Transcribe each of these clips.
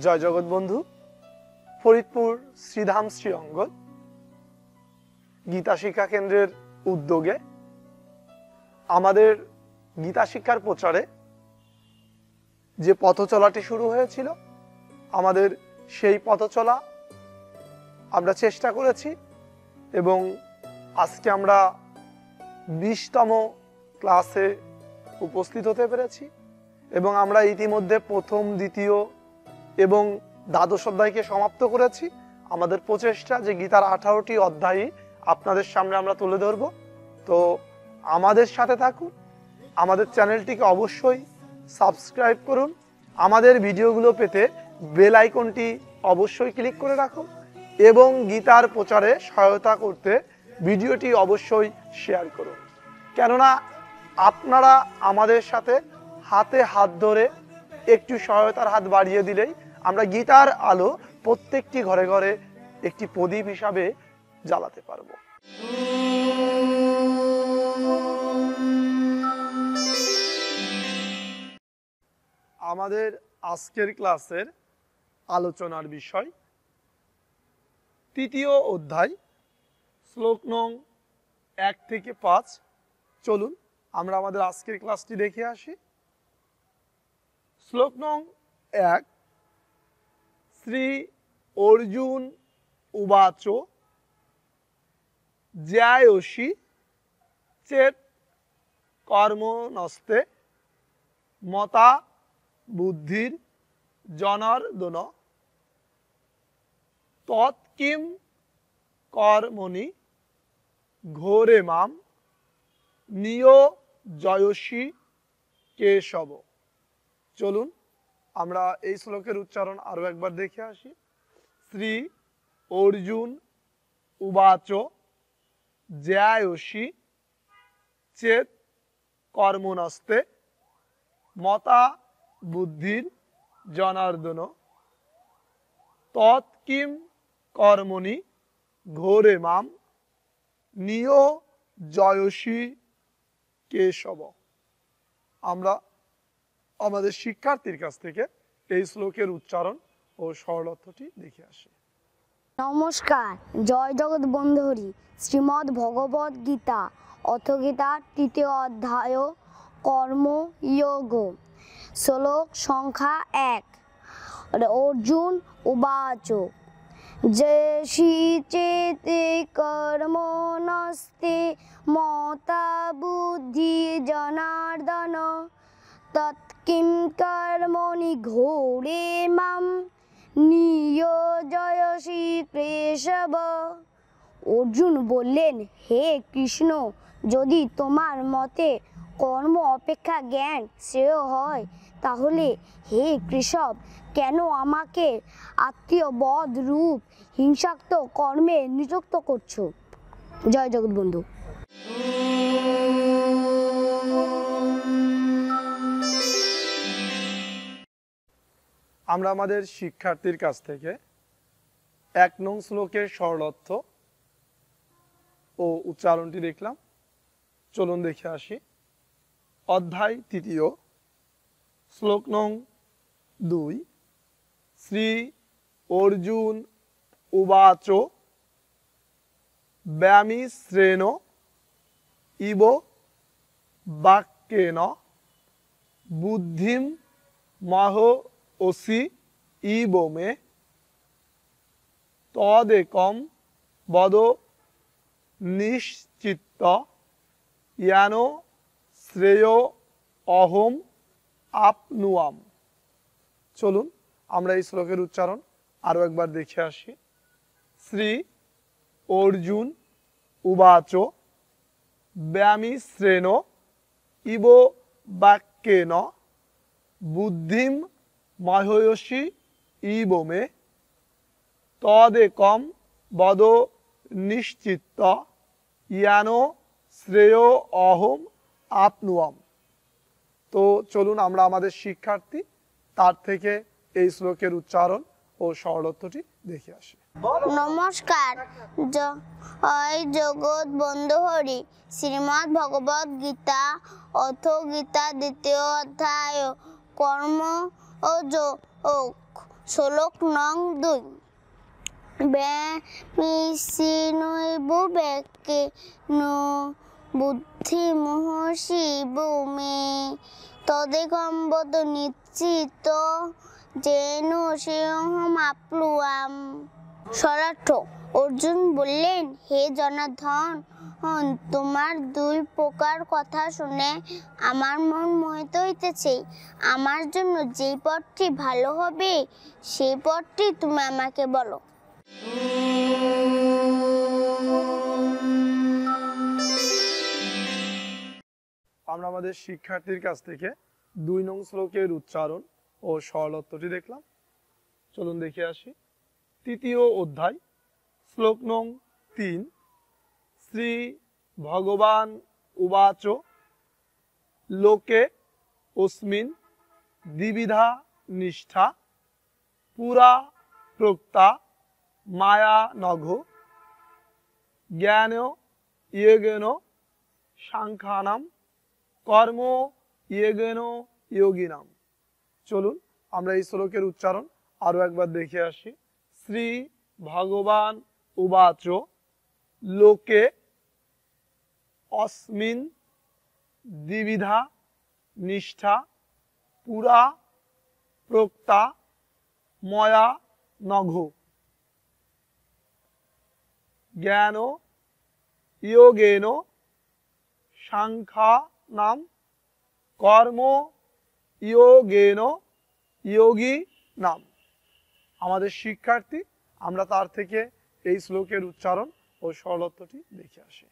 জয় জগৎ বন্ধু। ফরিদপুর শ্রীধাম শ্রী অঙ্গন গীতা শিক্ষা কেন্দ্রের উদ্যোগে আমাদের গীতা শিক্ষার প্রচারে যে পথচলাটি শুরু হয়েছিল, আমাদের সেই পথচলা আমরা চেষ্টা করেছি এবং আজকে আমরা 20তম ক্লাসে উপস্থিত হতে পেরেছি এবং আমরা ইতিমধ্যে প্রথম, দ্বিতীয় এবং দ্বাদশ অধ্যায়কে সমাপ্ত করেছি। আমাদের প্রচেষ্টা যে গীতার 18টি অধ্যায় আপনাদের সামনে আমরা তুলে ধরব। তো আমাদের সাথে থাকুন, আমাদের চ্যানেলটিকে অবশ্যই সাবস্ক্রাইব করুন, আমাদের ভিডিওগুলো পেতে বেল আইকনটি অবশ্যই ক্লিক করে রাখুন এবং গীতার প্রচারে সহায়তা করতে ভিডিওটি অবশ্যই শেয়ার করুন। কেননা আপনারা আমাদের সাথে হাতে হাত ধরে একটু সহায়তার হাত বাড়িয়ে দিলেই আমরা গীতার আলো প্রত্যেকটি ঘরে ঘরে একটি প্রদীপ হিসাবে জ্বালাতে পারব। আমাদের আজকের ক্লাসের আলোচনার বিষয় 3য় অধ্যায়, শ্লোক নং 1 থেকে 5। চলুন আমরা আমাদের আজকের ক্লাসটি দেখে আসি। শ্লোক নং 1। শ্রী অর্জুন উবাচ জ্যায়সি চেত কর্মণস্তে মতা বুদ্ধির জনার্দন তৎকিম কর্মণি ঘোরে মাম নিয়োজয়সি কেশব। চলুন আমরা এই শ্লোকের উচ্চারণ আরো একবার দেখে আসি। শ্রী অর্জুন উবাচ জ্যায়সি চেত কর্মণস্তে মতা বুদ্ধির জনার্দন তৎকিম কর্মণি ঘোরে মাম নিয়োজয়সি কেশব। আমরা আমাদের শিক্ষার্থীর কাছ থেকে এই শ্লোকের উচ্চারণ ও সরল অর্থটি দেখে আসি। নমস্কার, জয় জগৎ বন্ধুরি। শ্রীমদ্ ভগবদ গীতা অথ গীতার 3য় অধ্যায় কর্মযোগ, শ্লোক সংখ্যা 1। অর্জুন উবাচ জ্যায়সি চেতে কর্মণস্তে মতা বুদ্ধি জনার্দন তৎকিম কর্মণি ঘোরে মাম নিয়োজয়সি কেশব। অর্জুন বললেন, হে কৃষ্ণ, যদি তোমার মতে কর্ম অপেক্ষা জ্ঞান শ্রেয় হয়, তাহলে হে কৃষব কেন আমাকে আত্মীয় বধ রূপ হিংসাত্মক কর্মে নিযুক্ত করছো? জয় জগৎ বন্ধু। আমরা আমাদের শিক্ষার্থীর কাছ থেকে 1 নং শ্লোকের সরল অর্থ ও উচ্চারণটি দেখলাম। চলুন দেখে আসি। অধ্যায় 3, শ্লোক নং 2। শ্রী অর্জুন উবাচ ব্যামিশ্রেণ ইব বাক্যেন বুদ্ধিম মহোসি ইব মে তদেকম বদ নিশ্চিত্ত ইয়ান শ্রেয় অহম আপনুয়াম। চলুন আমরা এই শ্লোকের উচ্চারণ আরো একবার দেখে আসি। শ্রী অর্জুন উবাচ ব্যামিশ্রেণ ইব বাক্যেন বুদ্ধিম মহোসি ইব মে তদেকম বদ নিশ্চিত্ত ইয়ান শ্রেয় অহম আপনুয়াম। তো চলুন আমরা আমাদের শিক্ষার্থী তার থেকে এই শ্লোকের উচ্চারণ ও সরল অর্থটি দেখে আসি। নমস্কার, জয় জগৎ বন্ধু হরি। শ্রীমদ্ ভগবদ গীতা অথ গীতা 2য় অধ্যায় কর্ম ও শ্লোক নং 2 ব্যামিসিনৈব ব্যাকে নো বুদ্ধি মোহসি ভূমে তদেকম বদ নিশ্চিত যেন সেহম আপলুয়াম। শরণার্থ অর্জুন বললেন, হে জনার্দন, তোমার দুই প্রকার কথা শুনে আমার মন মোহিত হইতেছে। আমার জন্য যেই পথটি ভালো হবে সেই পথটি তুমি আমাকে বলো। আমরা আমাদের শিক্ষার্থীর কাছ থেকে 2 নং শ্লোকের উচ্চারণ ও সরলত্বটি দেখলাম। চলুন দেখে আসি। তৃতীয় অধ্যায়, শ্লোক নং 3। শ্রী ভগবান উবাচ লোকে অস্মিন দ্বিবিধা নিষ্ঠা পুরা প্রোক্তা মায়া নঘ জ্ঞান ইয়োগেন সাংখ্যানাম কর্ম ইয়োগেন যোগিনাম। চলুন আমরা এই শ্লোকের উচ্চারণ আরো একবার দেখে আসি। শ্রী ভগবান উবাচ লোকে অস্মিন দ্বিবিধা নিষ্ঠা পুরা প্রোক্তা ময়া নঘ জ্ঞান যোগেন সাংখ্যানাম কর্ম যোগেন যোগী নাম। আমাদের শিক্ষার্থী, আমরা তার থেকে এই শ্লোকের উচ্চারণ ও সরলত্বটি দেখে আসি।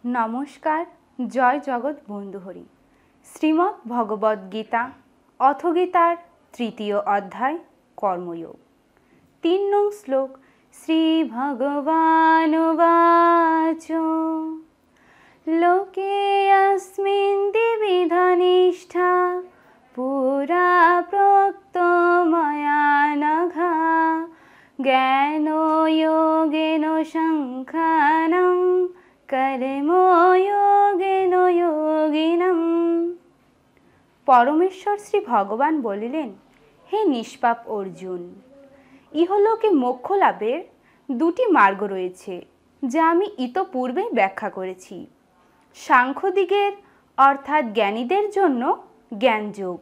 নমস্কার, জয় জগৎ বন্ধুহরি। শ্রীমদ্ ভগবদ গীতা অথ গীতার 3য় অধ্যায় কর্মযোগ 3 নং শ্লোক। শ্রী ভগবানুবাচ লোকে অস্মিন দ্বিবিধা নিষ্ঠা পুরা প্রোক্ত ময়া নঘ জ্ঞান যোগেন সাংখ্যানাম কর্ম যোগেন যোগিনাম। পরমেশ্বর শ্রী ভগবান বলিলেন, হে নিষ্পাপ অর্জুন, ইহলোকে মোক্ষ লাভের 2টি মার্গ রয়েছে, যা আমি ইতপূর্বে ব্যাখ্যা করেছি। সাংখ্যদিগের অর্থাৎ জ্ঞানীদের জন্য জ্ঞানযোগ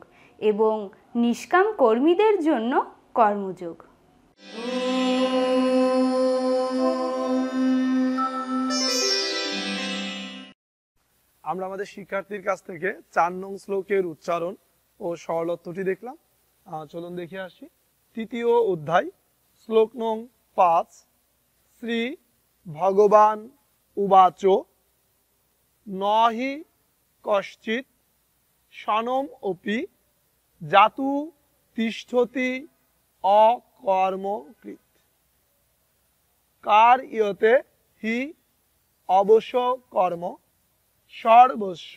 এবং নিষ্কাম কর্মীদের জন্য কর্মযোগ। আমরা আমাদের শিক্ষার্থীর কাছ থেকে 4 নং শ্লোকের উচ্চারণ ও সরলত্বটি দেখলাম। চলুন দেখে আসি। তৃতীয় অধ্যায়, শ্লোক নং 5। শ্রী ভগবান উবাচ নহি কশ্চিৎ সনম অপি জাতু তিষ্ঠতি অকর্মকৃত কার্যতে হি অবশ্য কর্ম সর্বস্ব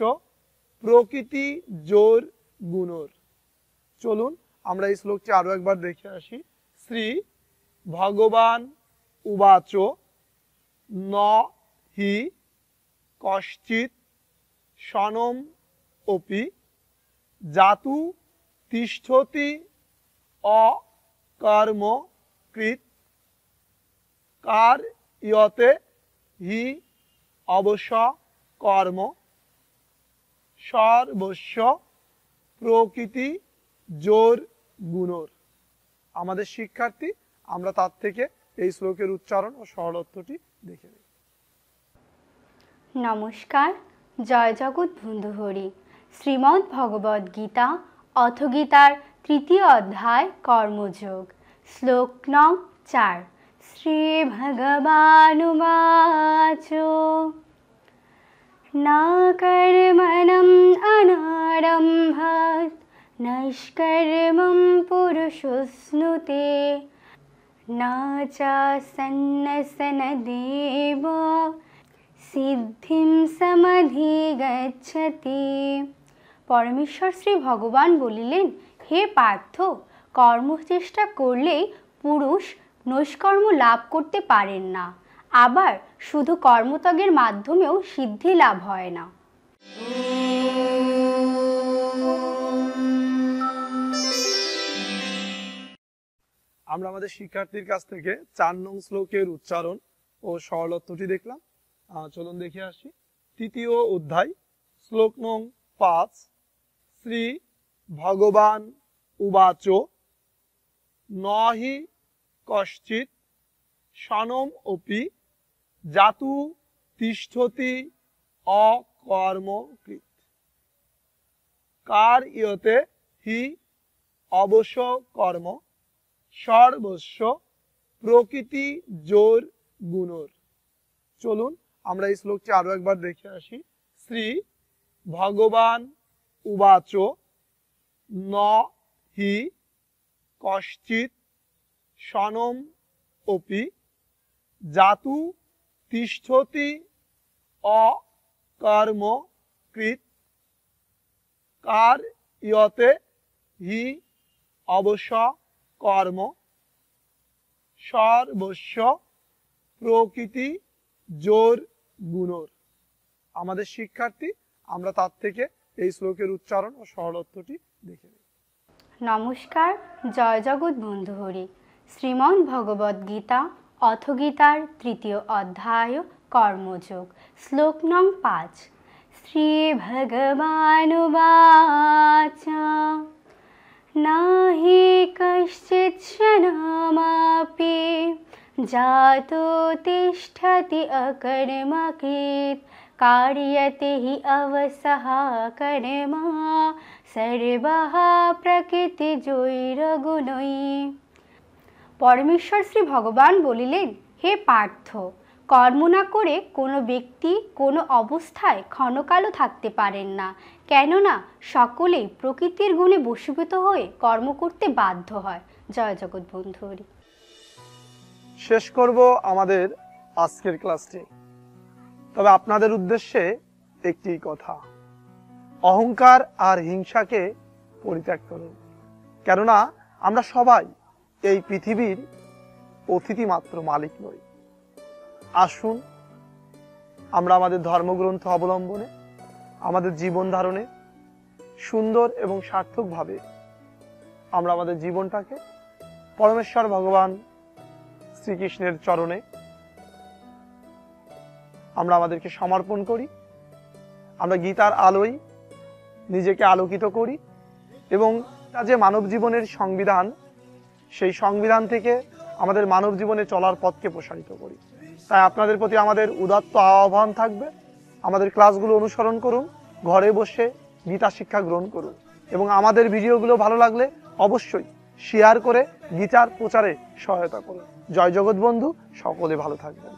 প্রকৃতি জোর গুণর। চলুন আমরা এই শ্লোকটি আরো একবার দেখে আসি। শ্রী ভগবান উবাচ ন হি কশ্চিৎ সনম অপি জাতু তিষ্ঠতি অকর্মকৃত কার্যতে হি অবশ্য কর্ম সর্বস্ব প্রকৃতি জোর গুণর। আমাদের শিক্ষার্থী, আমরা তার থেকে এই শ্লোকের উচ্চারণ ও সরলত্বটি দেখে নিই। নমস্কার, জয় জগৎ বন্ধুহরি। শ্রীমদ্ ভগবদ গীতা অথ গীতার 3য় অধ্যায় কর্মযোগ শ্লোক নং 4। শ্রী ভগবানুবাচ না কর্মণম অনারম্ভাৎ নৈষ্কর্ম্যং পুরুষস্নুতে না চ সন্ন্যসনদেব সিদ্ধিম সমধিগচ্ছতি। পরমেশ্বর শ্রী ভগবান বলিলেন, হে পার্থ, কর্মচেষ্টা করলেই পুরুষ নৈষ্কর্ম লাভ করতে পারেন না, আবার শুধু কর্মত্যাগের মাধ্যমেও সিদ্ধি লাভ হয় না। আমরা আমাদের শিক্ষার্থীর কাছ থেকে 4 নং শ্লোকের উচ্চারণ ও সরলত্বটি দেখলাম। চলুন দেখে আসি। তৃতীয় অধ্যায়, শ্লোক নং 5। শ্রী ভগবান উবাচ নহি কশ্চিৎ সনম অপি জাতু তিষ্ঠতি অকর্মকৃত কার্যতে হি অবশ্য কর্ম সর্বস্ব প্রকৃতি জোর গুণর। চলুন আমরা এই শ্লোকটি আরো একবার দেখে আসি। শ্রী ভগবান উবাচ ন হি কশ্চিৎ সনম অপি জাতু তিষ্ঠতি অকর্মকৃত কার্যতে হি অবশ্য কর্ম সর্বস্ব প্রকৃতি জোর গুণর। আমাদের শিক্ষার্থী, আমরা তার থেকে এই শ্লোকের উচ্চারণ ও সরলত্বটি দেখে নিই। নমস্কার, জয় জগৎ বন্ধু হরি। শ্রীমদ্ ভগবদ্ গীতা অথ গীতার 3য় অধ্যায় কর্মযোগ, শ্লোক নং 5। শ্রী ভগবানুবাচ নাহি কশ্চিৎ ক্ষণমপি জাতো তিষ্ঠতি অকর্মকৃত কার্যতে হি অবশ্যঃ কর্ম সর্বঃ প্রকৃতিজৈরগুণৈ। পরমেশ্বর শ্রী ভগবান বলিলেন, হে পার্থ, কর্ম না করে কোনো ব্যক্তি কোনো অবস্থায় ক্ষণকালও থাকতে পারেন না, কেননা সকলেই প্রকৃতির গুণে বশীভূত হয়ে কর্ম করতে বাধ্য হয়। জয় জগৎ বন্ধু হরি। শেষ করব আমাদের আজকের ক্লাসটি, তবে আপনাদের উদ্দেশ্যে একটি কথা, অহংকার আর হিংসাকে পরিত্যাগ করুন, কেননা আমরা সবাই এই পৃথিবীর অতিথি মাত্র, মালিক নই। আসুন আমরা আমাদের ধর্মগ্রন্থ অবলম্বনে আমাদের জীবন ধারণে সুন্দর এবং সার্থকভাবে আমরা আমাদের জীবনটাকে পরমেশ্বর ভগবান শ্রীকৃষ্ণের চরণে আমরা আমাদেরকে সমর্পণ করি। আমরা গীতার আলোয় নিজেকে আলোকিত করি এবং যে মানব জীবনের সংবিধান, সেই সংবিধান থেকে আমাদের মানব জীবনে চলার পথকে প্রসারিত করি। তাই আপনাদের প্রতি আমাদের উদাত্ত আহ্বান থাকবে, আমাদের ক্লাসগুলো অনুসরণ করুন, ঘরে বসে গীতা শিক্ষা গ্রহণ করুন এবং আমাদের ভিডিওগুলো ভালো লাগলে অবশ্যই শেয়ার করে গীতার প্রচারে সহায়তা করুন। জয় জগৎ বন্ধু, সকলে ভালো থাকবেন।